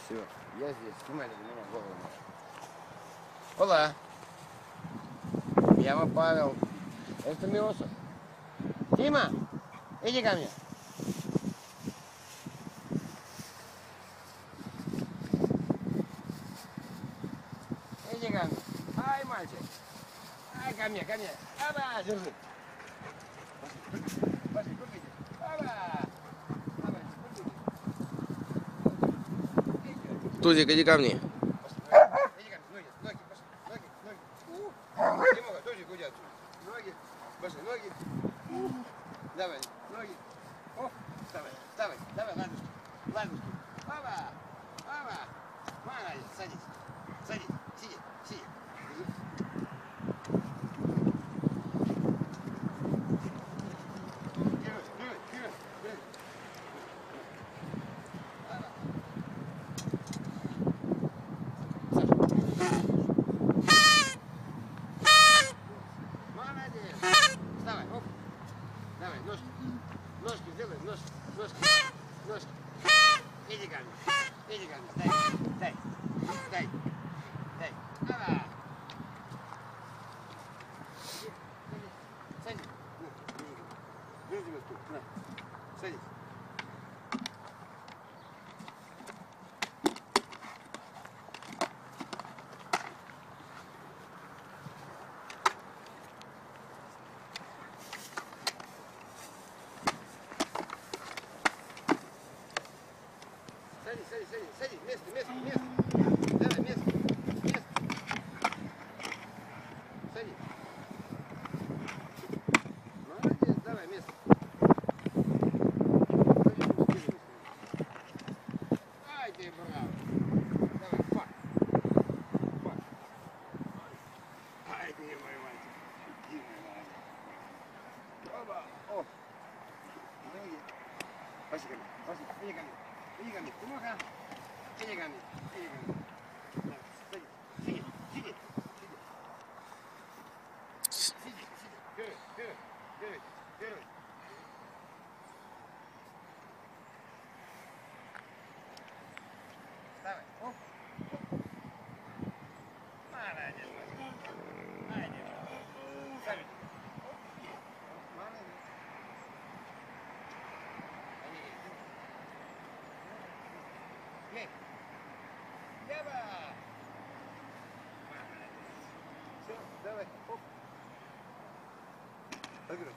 Все, я здесь. Снимай на меня голову. Ола. Я Павел. Это Миосов. Тима, иди ко мне. Иди ко мне. Ай, мальчик. Ай, ко мне, ко мне. Аба, держи. Пошли, купите. Аба. Тузик, иди ко мне. Тимоха, тоже гуди отсюда. Ноги, пошли, ноги. Давай, ноги. О, давай, давай, давай, ладушки, ладушки. Опа, опа. Молодец, садись, садись, сиди, сиди. Вперед, вперед, вперед, вперед. Молодец. Вставай, оп. Давай, ножки. Ножки сделай, ножки, ножки, ножки. Иди ко мне. Иди ко мне. Дай, дай, дай, дай. Ава. Садись. На, держи вот тут. На. Садись. Садись, садись, садись, садись, место, место, место. Давай, место, место. Садись. Молодец, давай, место. Ай, ты браво. Давай, пак. Пак. Ай, ты мой мальчик. Иди, мой мальчик. Оба, о. Ноги. Пошли ко мне, пошли, иди ко мне. Иди ко мне, Тимоха. Иди ко мне, иди ко мне. Давай, сиди, сиди, сиди. Сиди, сиди. Вперед, вперед, вперед, вперед. Вставай, оп. Молодец, мальчик. Молодец. Сами. Молодец. Ей. Яба! Молодец. Все, давай, оп. Играй.